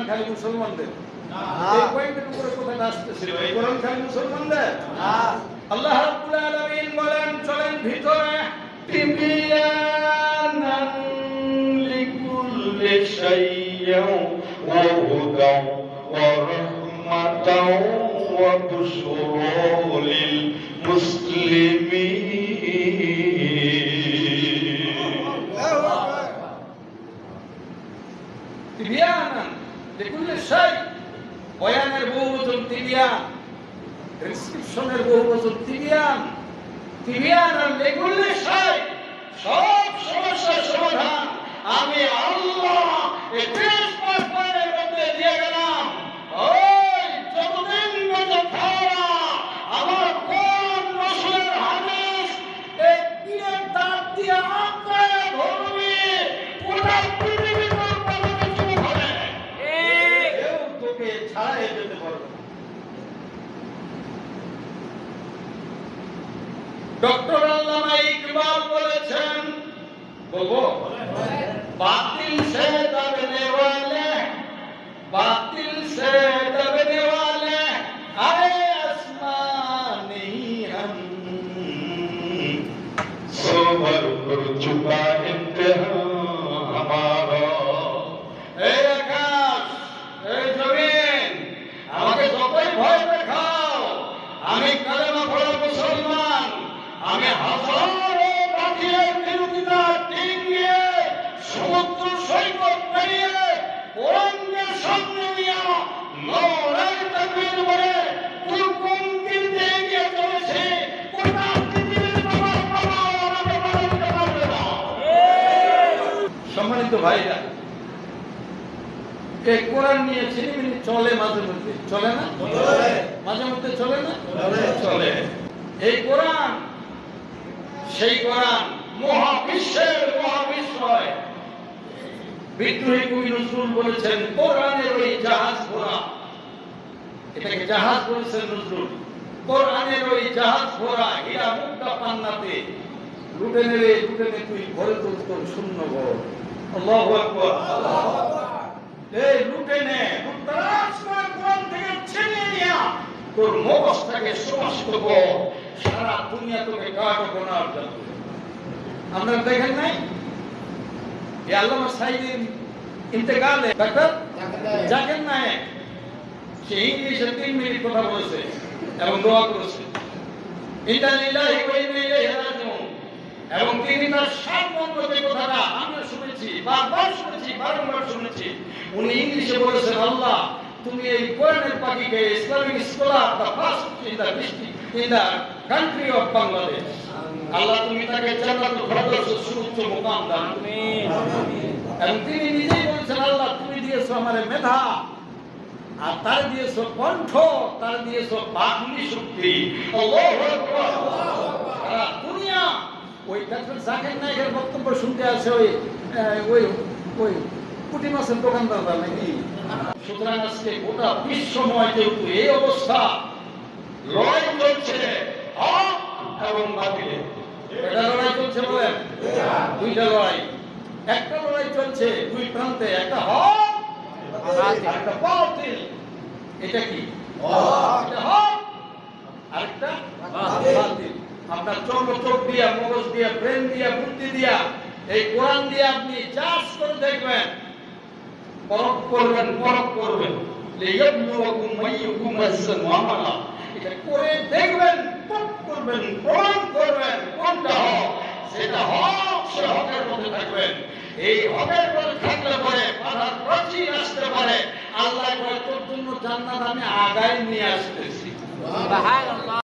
খালি মুসলমানদের? এই পয়েন্টের উপরে কথাটা আসতেছিল, এই কোরআন খালি মুসলমানদের? আল্লাহ রাব্বুল আলামিন বলেন, চলেন ভিতরে। তিবিয়ানান লিকুল্লি শাইইন ওয়া হুদান ওয়া রাহমাতান ওয়া বুশরা লিল মুসলিমিন। তিবিয়ানান লিকুল্লি শাই, বয়ানের বহুবচন তিবিয়ান, প্রেসক্রিপশনের বহুবচন তিবিয়ান। তিবিয়ানান লিকুল্লি শাই, সব সমস্যার সমাধান আমি আল্লাহ এই 30 পয়েন্টের মধ্যে দিয়ে গেলাম। ওই যতদিন বেঁচে থাকা আমার কোন রাসূলের হাদিস এই পীরের দাঁত দিয়ে আঁকড়ে ধরবি, গোটা পৃথিবীর উপরে কিছু হবে, কেউ তোকে ছাড়াই যেতে পারবে না। ডক্টর আল্লামা ইকবাল বলেছেন, বলবো, बातिल से दबने वाले, बातिल से दबने वाले आए आसमान नहीं हम, सबर कर चुका इम्तिहान हमारा। এই আকাশ, এই জমিন, আমাকে যতই ভয় দেখাও, আমি কালেমা পড়া মুসলমান, আমি হাজারো বাতিলের বিরোধিতা টিকিয়ে সমুদ্র সৈকত পেরিয়ে কোরআনের সামনে নিয়ে লড়াই তাকবীর বলে তুরকুম দিতে এগিয়ে চলেছে। গোটা পৃথিবীর বাবার বাবা আমাকে বাঁচাতে পারবে না। সম্মানিত ভাইরা, এই কোরআন নিয়ে ছিনিমিনি চলে, মাঝে মধ্যে চলে না? মাঝে মধ্যে চলে না? চলে। এই কোরআন সেই কোরআন, মহাবিশ্বের মহাবিশ্বয়। বিদ্রোহী কবি নজরুল বলেছেন, কোরআনের ওই জাহাজ ভরা, এটাকে জাহাজ বলেছেন নজরুল, কোরআনের ওই জাহাজ ভরা হীরা মুক্তা পান্নাতে লুটে নেবে, লুটে নে তুই ভরে তোর তোর শূন্য ঘর। আল্লাহু আকবার। এই লুটে নে, কোরআন থেকে ছিনিয়ে নিয়া তোর মগজটাকে সমস্ত কর, সারা দুনিয়া তোকে কাটো গোনার জন্য। আপনারা দেখেন নাই এই আল্লামা সাইদির ইন্তেকালে ডাক্তার জাকির নায়েক সে ইংলিশে 3 মিনিট কথা বলেছে এবং দোয়া করেছে, ইন্না লিল্লাহি ওয়া ইন্না ইলাইহি রাজিউন। এবং তিনি তার সার্বভৌম যে কথাটা আমরা শুনেছি, বারবার শুনেছি, বারবার শুনেছি, উনি ইংলিশে বলেছেন, আল্লাহ তুমি এই কোরআনের পাখিকে Islamic scholar the first in the district in the country of Bangladesh, আল্লাহ তুমি তাকে জান্নাতুল ফেরদাউসের সুউচ্চ মুকাম দান। আমিন। এবং তিনি নিজেই বলেছেন, আল্লাহ তুমি দিয়েছো আমারে মেধা, আর তার দিয়েছো কণ্ঠ, তার দিয়েছো বাকলি শক্তি। আল্লাহু আকবার। সারা দুনিয়া ওই ডাক্তার জাকির নায়েকের বক্তব্য শুনতে আসে ওই ওই ওই পুঁটি মাছের দোকানদাররা নাকি। সুতরাং আজকে গোটা বিশ্বময় যেহেতু এই অবস্থা, লড়াই চলছে হক এবং বাতিলের। এটা লড়াই চলছে বলেন, দুইটা লড়াই। একটা লড়াই চলছে দুই প্রান্তে, একটা হক আর একটা বাতিল। এটা কি? এটা হক, আরেকটা বাতিল। আপনার চোখ দিয়া, মগজ দিয়া, ব্রেন দিয়া, বুদ্ধি দিয়া, এই কোরআন দিয়ে আপনি চাষ করে দেখবেন, পরখ করবেন, পরখ করবেন, লিয়াবলুয়াকুম আইয়ুকুম আহসানু আমালা। এটা করে দেখবেন, পরখ করবেন, প্রমাণ করবেন কোনটা হক। সেটা হক, সে হকের মধ্যে থাকবেন। এই হকের মধ্যে থাকলে পরে বাধার প্রাচীর আসতে পারে, আল্লাহ কয় তোর জন্য জান্নাত আমি আগায় নিয়ে আসতেছি। সুবহানাল্লাহ।